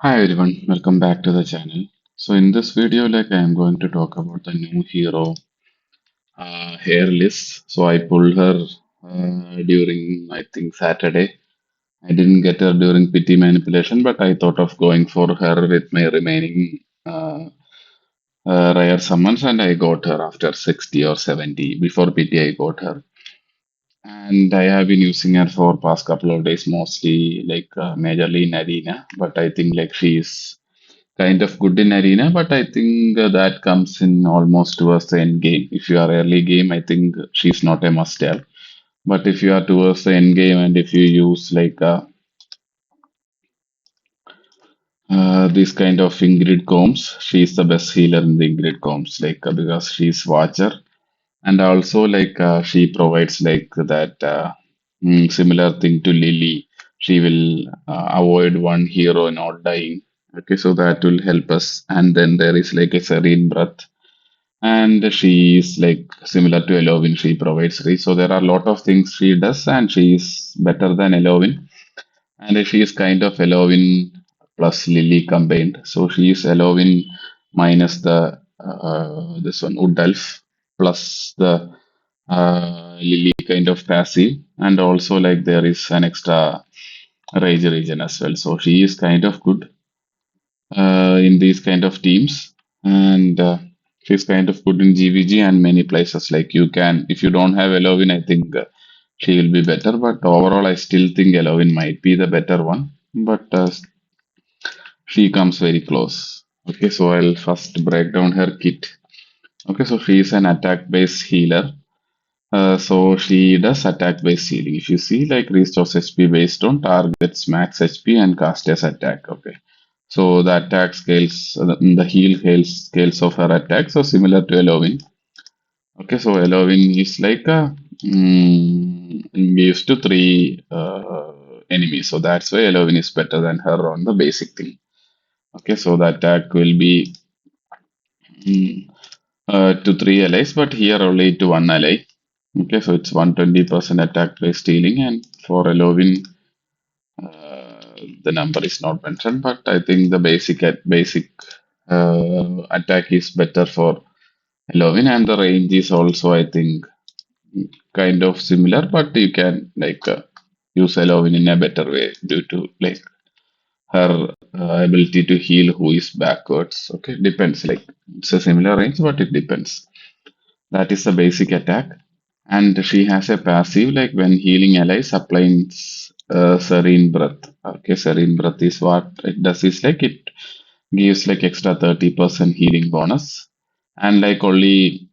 Hi everyone, welcome back to the channel. So in this video, I am going to talk about the new hero, Hair List. So I pulled her during I think Saturday. I didn't get her during pity manipulation, but I thought of going for her with my remaining rare summons, and I got her after 60 or 70. Before pity, I got her, and I have been using her for past couple of days, mostly majorly in arena. But I think she's kind of good in arena, but I think that comes in almost towards the end game. If you are early game, I think she's not a must have. But if you are towards the end game and if you use this kind of Ingrid Combs, she's the best healer in the Ingrid Combs, because she's Watcher and also she provides similar thing to Lily. She will avoid one hero not dying. Okay, so that will help us. And then there is like a serene breath, and she is like similar to Elovin. She provides reach. So there are a lot of things she does, and she is better than Elovin. And she is kind of Elovin plus Lily combined. So she is Elovin minus the this one Wood Elf plus the Lily kind of passive, and also like there is an extra Rage region as well. So she is kind of good in these kind of teams, and she's kind of good in GVG and many places. Like you can, if you don't have Elovin, I think she will be better. But overall, I still think Elovin might be the better one. But she comes very close. Okay, so I'll first break down her kit. Okay, so she is an attack-based healer. So she does attack-based healing. If you see, like restores HP based on target's max HP and caster's attack. Okay, so the attack scales, the heal scales of her attack, so similar to Elovin. Okay, so Elovin is gives to three enemies, so that's why Elovin is better than her on the basic thing. Okay, so the attack will be mm, to three allies, but here only to one ally. Okay, so it's 120% attack based healing, and for Elovin, the number is not mentioned, but I think the basic attack is better for Elovin, and the range is also, I think, kind of similar, but you can use Elovin in a better way due to her ability to heal who is backwards. Okay, depends. Like it's a similar range, but it depends. That is the basic attack. And she has a passive like when healing allies applies Serene Breath. Okay, Serene Breath is what it does is like it gives like extra 30% healing bonus. And like only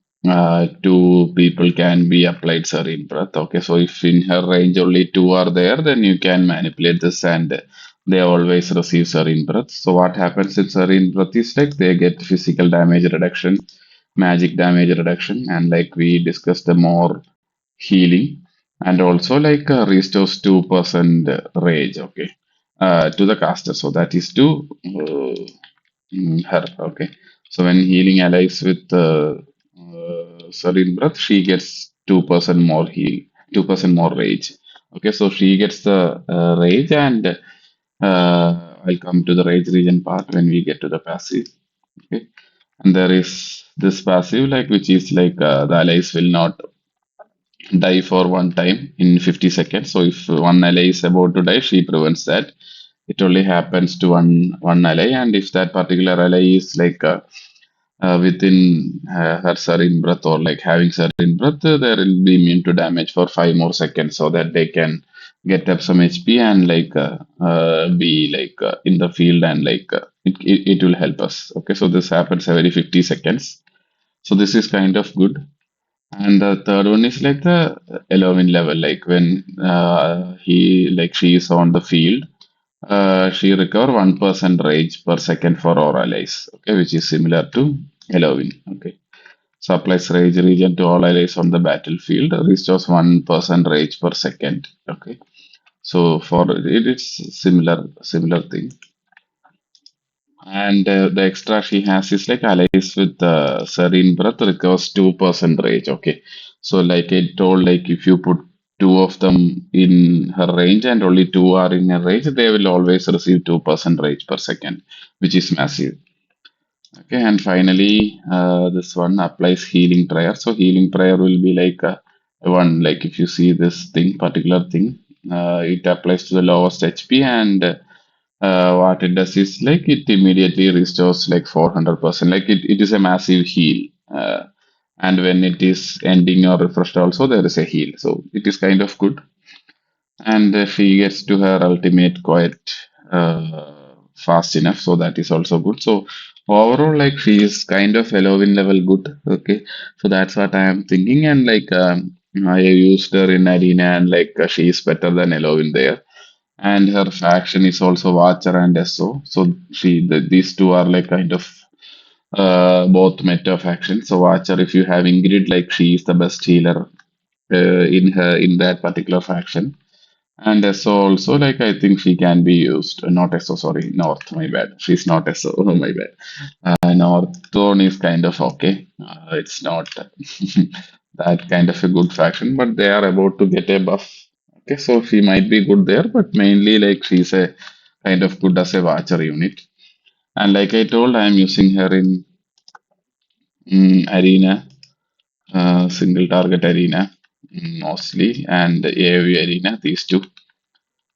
two people can be applied Serene Breath. Okay, so if in her range only two are there, then you can manipulate this and they always receive Serene Breath. So what happens in Serene Breath is like they get physical damage reduction, magic damage reduction, and like we discussed, the more healing, and also restores 2% rage, okay, to the caster. So that is to her, okay. So when healing allies with Serene Breath, she gets 2% more heal, 2% more rage. Okay, so she gets the rage, and I'll come to the rage region part when we get to the passive. Okay, and there is this passive which is the allies will not die for one time in 50 seconds. So if one ally is about to die, she prevents that. It only happens to one ally, and if that particular ally is within her serene breath or like having serene breath, there will be immune to damage for 5 more seconds, so that they can get up some HP and be in the field, and it will help us. Okay, so this happens every 50 seconds. So this is kind of good. And the third one is like the 11 level, like when she is on the field, she recover 1% rage per second for all allies, okay, which is similar to 11. Okay. So applies rage region to all allies on the battlefield, restores 1% rage per second. Okay. So for it, it's similar thing. And the extra she has is like allies with Serene Breath recovers 2% rage. Okay. So like I told, like if you put two of them in her range and only two are in her range, they will always receive 2% rage per second, which is massive. Okay, and finally, this one applies healing prayer. So healing prayer will be like one, like if you see this thing, particular thing, it applies to the lowest HP, and what it does is like it immediately restores like 400%. Like it is a massive heal. And when it is ending or refreshed, also there is a heal. So it is kind of good, and she gets to her ultimate quite fast enough, so that is also good. So overall, like she is kind of Halloween level good. Okay, so that's what I am thinking, and like I used her in arena, and like she is better than Halloween there, and her faction is also Watcher and SO. So these two are like kind of both meta factions. So Watcher, if you have Ingrid, like she is the best healer in that particular faction. And SO also, like I think she can be used. Not SO, sorry, North, my bad. She's not SO, oh my bad. North Throne is kind of okay. It's not that kind of a good faction, but they are about to get a buff. Okay, so she might be good there, but mainly like she's a kind of good as a Watcher unit. And like I told, I'm using her in Arena, single target Arena mostly, and AoE Arena, these two.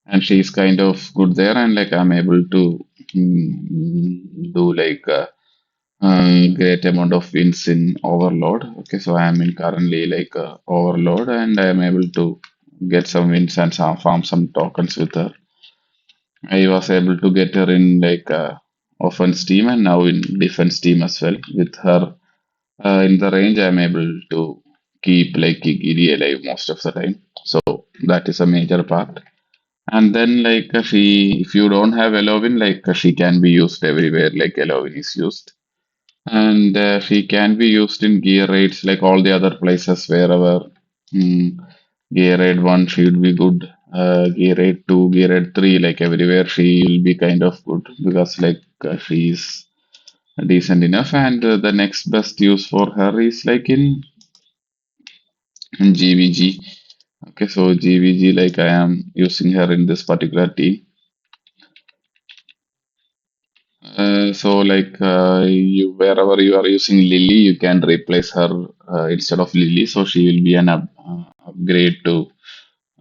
And she's kind of good there, and like I'm able to do like great amount of wins in Overload. Okay, so I'm in currently like Overload, and I'm able to get some wins and farm some tokens with her. I was able to get her in like offense team and now in defense team as well. With her in the range, I'm able to keep like Giri alive most of the time. So that is a major part. And then like if you don't have Elovin, like she can be used everywhere like Elovin is used. And she can be used in gear raids like all the other places wherever mm, gear raid 1 she would be good. Gear raid 2, gear raid 3, like everywhere she will be kind of good because like she is decent enough. And the next best use for her is like in GVG. Okay, so GVG, like I am using her in this particular team. So like you wherever you are using Lily, you can replace her instead of Lily. So she will be an upgrade to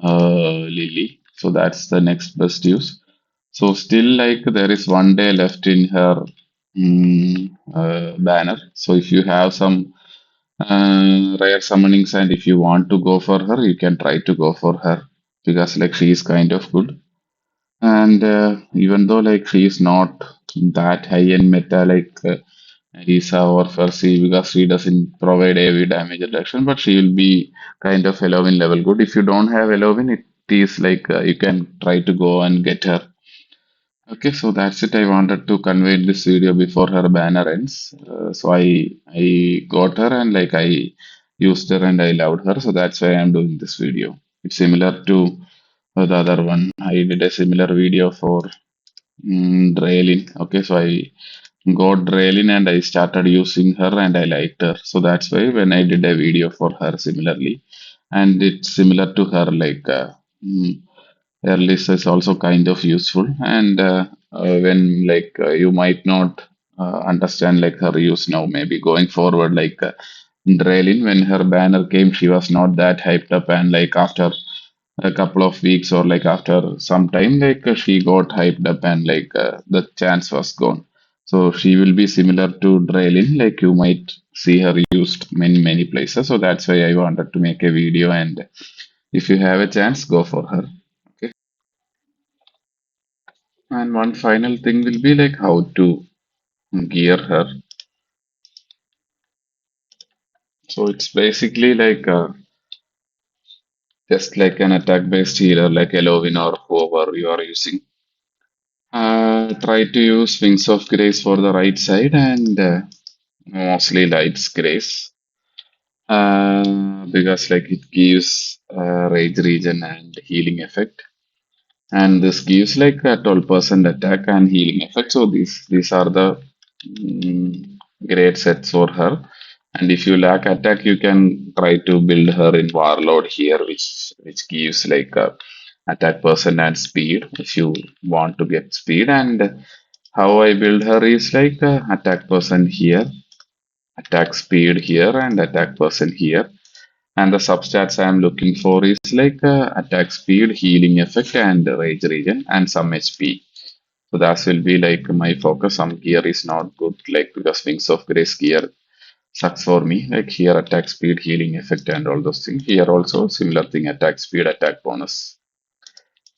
Lily. So that's the next best use. So still like there is 1 day left in her banner. So if you have some rare summonings and if you want to go for her, you can try to go for her because like she is kind of good. And even though like she is not that high end meta like Risa or Percy because she doesn't provide AV damage reduction, but she will be kind of Elovin level good. If you don't have Elovin, it is like you can try to go and get her. Okay, so that's it. I wanted to convey in this video before her banner ends. So I got her and like I used her and I loved her. So that's why I'm doing this video. It's similar to the other one. I did a similar video for Draylin. Okay, so I got Draylin and I started using her and I liked her. So that's why when I did a video for her similarly, and it's similar to her like mm, her list is also kind of useful. And when like you might not understand like her use now, maybe going forward like Draylin when her banner came, she was not that hyped up, and like after a couple of weeks or like after some time like she got hyped up and like the chance was gone. So she will be similar to Draylin, like you might see her used many places. So that's why I wanted to make a video, and if you have a chance, go for her. Okay. And one final thing will be like how to gear her. So it's basically like just like an attack based healer like Elovin or whoever you are using. Try to use Wings of Grace for the right side and mostly Light's Grace because like it gives rage regen and healing effect, and this gives like a 12% attack and healing effect. So these are the great sets for her. And if you lack attack, you can try to build her in Warlord here, which which gives like attack percent and speed if you want to get speed. And how I build her is like attack percent here, attack speed here, and attack percent here. And the substats I am looking for is like attack speed, healing effect, and rage regen, and some HP. So that will be like my focus. Some gear is not good, like because Wings of Grace gear sucks for me. Like here, attack speed, healing effect, and all those things. Here also similar thing: attack speed, attack bonus.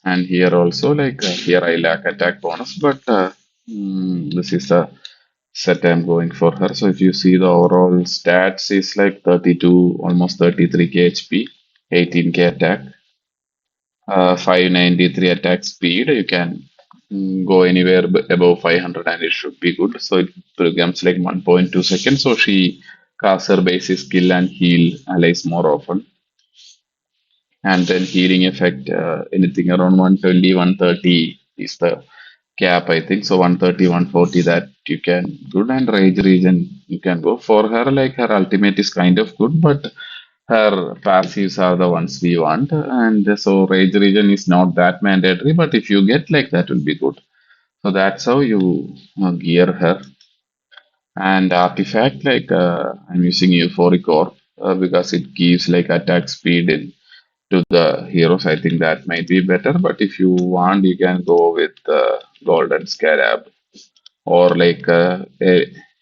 And here also like here I lack attack bonus, but this is the set I'm going for her. So if you see the overall stats is like 32, almost 33k HP, 18k attack, 593 attack speed. You can go anywhere above 500 and it should be good. So it becomes like 1.2 seconds. So she casts her basic skill and heal allies more often. And then healing effect, anything around 120, 130 is the cap, I think. So 130, 140 that you can good. And rage region you can go for her. Like her ultimate is kind of good, but her passives are the ones we want. And so rage region is not that mandatory, but if you get like that will be good. So that's how you gear her. And artifact, like I'm using euphoric orb because it gives like attack speed in to the heroes. I think that might be better, but if you want, you can go with Golden Scarab or like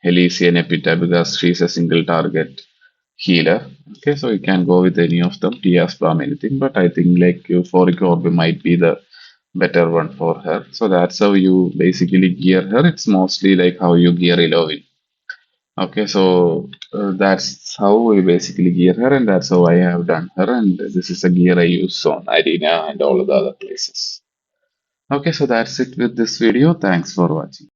Elysian Epita because she's a single target healer. Okay, so you can go with any of them, Tia's Palm, anything, but I think like Euphoric Orb might be the better one for her. So that's how you basically gear her. It's mostly like how you gear Elovin. Okay, so that's how we basically gear her, and that's how I have done her. And this is a gear I use on Arena and all of the other places. Okay, so that's it with this video. Thanks for watching.